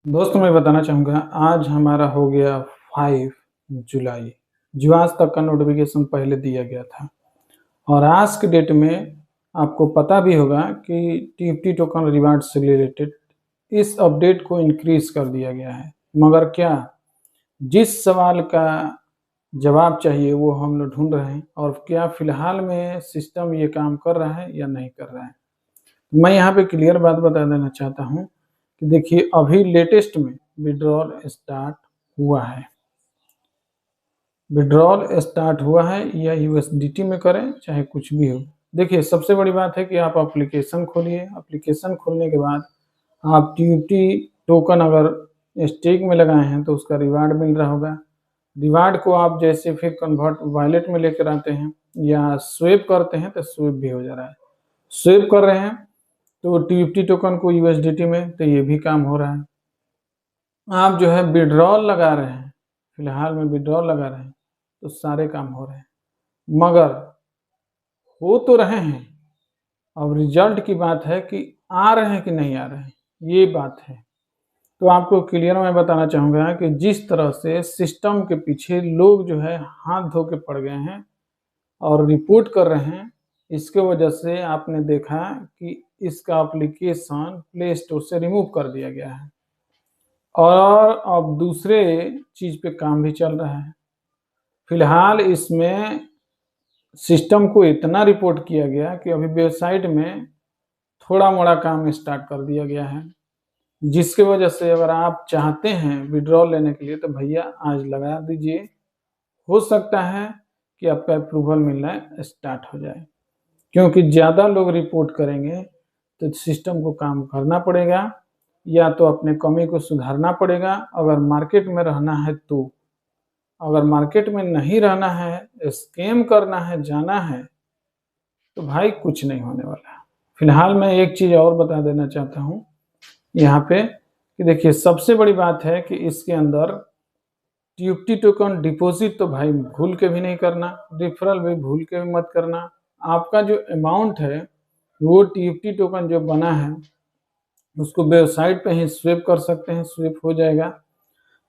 दोस्तों मैं बताना चाहूँगा आज हमारा हो गया 5 जुलाई जो आज तक का नोटिफ़िकेशन पहले दिया गया था और आज के डेट में आपको पता भी होगा कि टीएफटी टोकन रिवार्ड से रिलेटेड इस अपडेट को इंक्रीज़ कर दिया गया है। मगर क्या जिस सवाल का जवाब चाहिए वो हम लोग ढूँढ रहे हैं और क्या फ़िलहाल में सिस्टम ये काम कर रहा है या नहीं कर रहा है। मैं यहाँ पे क्लियर बात बता देना चाहता हूँ कि देखिए अभी लेटेस्ट में विड्रॉल स्टार्ट हुआ है। विड्रॉल स्टार्ट हुआ है या यूएसडीटी में करें चाहे कुछ भी हो। देखिए सबसे बड़ी बात है कि आप एप्लीकेशन खोलिए, एप्लीकेशन खोलने के बाद आप टीयूटी टोकन अगर स्टेक में लगाए हैं तो उसका रिवार्ड मिल रहा होगा। रिवार्ड को आप जैसे फिर कन्वर्ट वॉलेट में लेकर आते हैं या स्वेप करते हैं तो स्वेप भी हो जा रहा है। स्वेप कर रहे हैं तो टीएफटी टोकन को यूएसडीटी में तो ये भी काम हो रहा है। आप जो है विड्रॉल लगा रहे हैं, फिलहाल में विड्रॉल लगा रहे हैं तो सारे काम हो रहे हैं, मगर हो तो रहे हैं। अब रिजल्ट की बात है कि आ रहे हैं कि नहीं आ रहे हैं, ये बात है। तो आपको क्लियर मैं बताना चाहूँगा कि जिस तरह से सिस्टम के पीछे लोग जो है हाथ धो के पड़ गए हैं और रिपोर्ट कर रहे हैं, इसके वजह से आपने देखा कि इसका एप्लीकेशन प्ले स्टोर से रिमूव कर दिया गया है और अब दूसरे चीज़ पे काम भी चल रहा है। फिलहाल इसमें सिस्टम को इतना रिपोर्ट किया गया कि अभी वेबसाइट में थोड़ा-मोड़ा काम स्टार्ट कर दिया गया है, जिसकी वजह से अगर आप चाहते हैं विड्रॉल लेने के लिए तो भैया आज लगा दीजिए। हो सकता है कि आपका अप्रूवल मिलना स्टार्ट हो जाए, क्योंकि ज़्यादा लोग रिपोर्ट करेंगे तो सिस्टम को काम करना पड़ेगा या तो अपने कमी को सुधारना पड़ेगा अगर मार्केट में रहना है तो। अगर मार्केट में नहीं रहना है, स्कैम करना है, जाना है, तो भाई कुछ नहीं होने वाला है। फिलहाल मैं एक चीज़ और बता देना चाहता हूँ यहाँ पे कि देखिए सबसे बड़ी बात है कि इसके अंदर टीएफटी टोकन डिपॉज़िट तो भाई भूल के भी नहीं करना, रेफरल भी भूल के भी मत करना। आपका जो अमाउंट है, वो टीएफटी टोकन जो बना है, उसको वेबसाइट पे ही स्वेप कर सकते हैं, स्वेप हो जाएगा।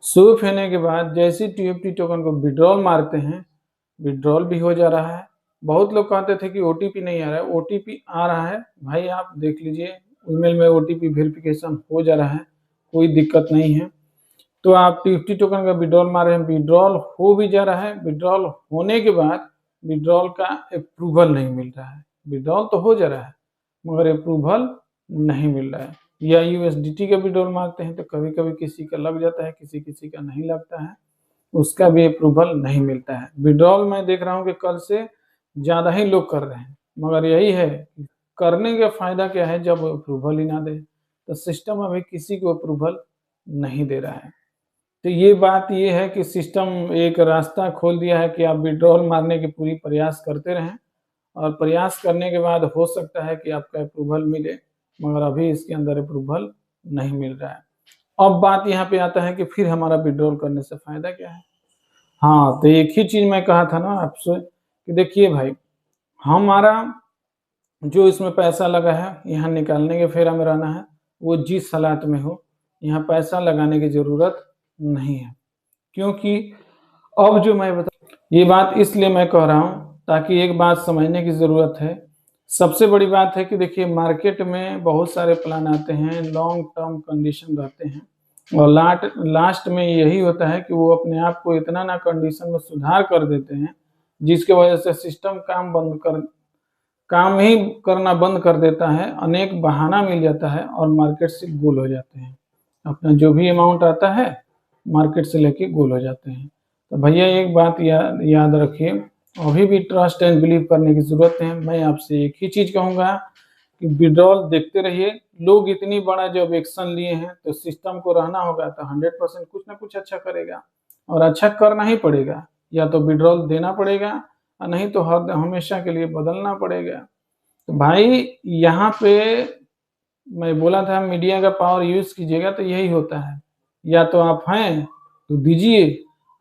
स्वेप होने के बाद जैसे ही टीएफटी टोकन को विड्रॉल मारते हैं, विड्रॉल भी हो जा रहा है। बहुत लोग कहते थे कि ओटीपी नहीं आ रहा है, ओटीपी आ रहा है। भाई आप देख लीजिए ईमेल में ओटीपी वेरिफिकेशन हो जा रहा है, कोई दिक्कत नहीं है। तो आप टीएफटी टोकन का विड्रॉल मार रहे हैं, विड्रॉल हो भी जा रहा है। विड्रॉल होने के बाद विड्रॉल का अप्रूवल नहीं मिल रहा है। विड्रॉल तो हो जा रहा है मगर अप्रूवल नहीं मिल रहा है। या यूएसडीटी का विड्रॉल मारते हैं तो कभी-कभी किसी का लग जाता है, किसी-किसी का नहीं लगता है, उसका भी अप्रूवल नहीं मिलता है। विड्रॉल मैं देख रहा हूँ कि कल से ज़्यादा ही लोग कर रहे हैं, मगर यही है करने का फ़ायदा क्या है जब अप्रूवल ही ना दे। तो सिस्टम अभी किसी को अप्रूवल नहीं दे रहा है। तो ये बात ये है कि सिस्टम एक रास्ता खोल दिया है कि आप विड्रॉल मारने की पूरी प्रयास करते रहें और प्रयास करने के बाद हो सकता है कि आपका अप्रूवल मिले, मगर अभी इसके अंदर अप्रूवल नहीं मिल रहा है। अब बात यहाँ पे आता है कि फिर हमारा विड्रॉल करने से फ़ायदा क्या है? हाँ, तो एक ही चीज़ मैं कहा था ना आपसे कि देखिए भाई, हमारा जो इसमें पैसा लगा है, यहाँ निकालने के फेरा में रहना है, वो जिस हालात में हो, यहाँ पैसा लगाने की ज़रूरत नहीं है। क्योंकि अब जो मैं बता ये बात इसलिए मैं कह रहा हूँ ताकि एक बात समझने की ज़रूरत है। सबसे बड़ी बात है कि देखिए मार्केट में बहुत सारे प्लान आते हैं, लॉन्ग टर्म कंडीशन रहते हैं और लास्ट में यही होता है कि वो अपने आप को इतना ना कंडीशन में सुधार कर देते हैं, जिसकी वजह से सिस्टम काम ही करना बंद कर देता है, अनेक बहाना मिल जाता है और मार्केट से गोल हो जाते हैं। अपना जो भी अमाउंट आता है, मार्केट से लेके गोल हो जाते हैं। तो भैया एक बात याद रखिए, अभी भी ट्रस्ट एंड बिलीव करने की ज़रूरत है। मैं आपसे एक ही चीज़ कहूँगा कि विड्रॉल देखते रहिए। लोग इतनी बड़ा जब एक्शन लिए हैं, तो सिस्टम को रहना होगा तो 100% कुछ ना कुछ अच्छा करेगा और अच्छा करना ही पड़ेगा। या तो विड्रॉल देना पड़ेगा और नहीं तो हर हमेशा के लिए बदलना पड़ेगा। तो भाई यहाँ पे मैं बोला था मीडिया का पावर यूज़ कीजिएगा तो यही होता है। या तो आप हैं तो दीजिए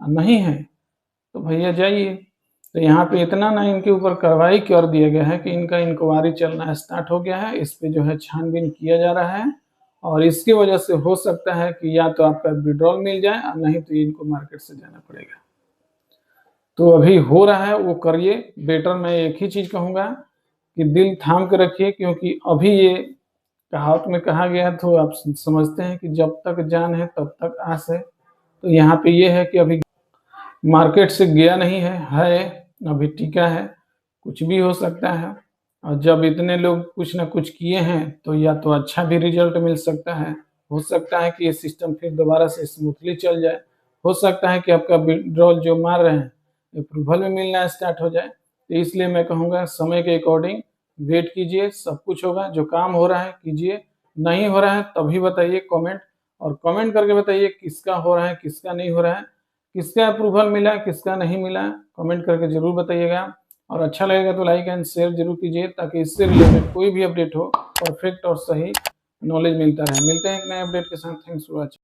और नहीं हैं तो भैया जाइए। तो यहाँ पे इतना ना इनके ऊपर कार्रवाई कर दिया गया है कि इनका इंक्वायरी चलना स्टार्ट हो गया है। इस पे जो है छानबीन किया जा रहा है और इसकी वजह से हो सकता है कि या तो आपका विड्रॉल मिल जाए और नहीं तो इनको मार्केट से जाना पड़ेगा। तो अभी हो रहा है वो करिए। बेटर मैं एक ही चीज़ कहूँगा कि दिल थाम के रखिए, क्योंकि अभी ये कहावत में कहा गया तो आप समझते हैं कि जब तक जान है तब तक आस है। तो यहाँ पे ये है कि अभी मार्केट से गया नहीं है, अभी टिका है, कुछ भी हो सकता है। और जब इतने लोग कुछ ना कुछ किए हैं तो या तो अच्छा भी रिजल्ट मिल सकता है, हो सकता है कि ये सिस्टम फिर दोबारा से स्मूथली चल जाए, हो सकता है कि आपका विड्रॉल जो मार रहे हैं अप्रूवल में मिलना स्टार्ट हो जाए। तो इसलिए मैं कहूँगा समय के अकॉर्डिंग वेट कीजिए, सब कुछ होगा। जो काम हो रहा है कीजिए, नहीं हो रहा है तभी बताइए कमेंट, और कमेंट करके बताइए किसका हो रहा है किसका नहीं हो रहा है, किसका अप्रूवल मिला किसका नहीं मिला, कमेंट करके जरूर बताइएगा। और अच्छा लगेगा तो लाइक एंड शेयर जरूर कीजिए, ताकि इससे रिलेटेड कोई भी अपडेट हो परफेक्ट और सही नॉलेज मिलता रहे। मिलते हैं एक नए अपडेट के साथ। Thanks for watching.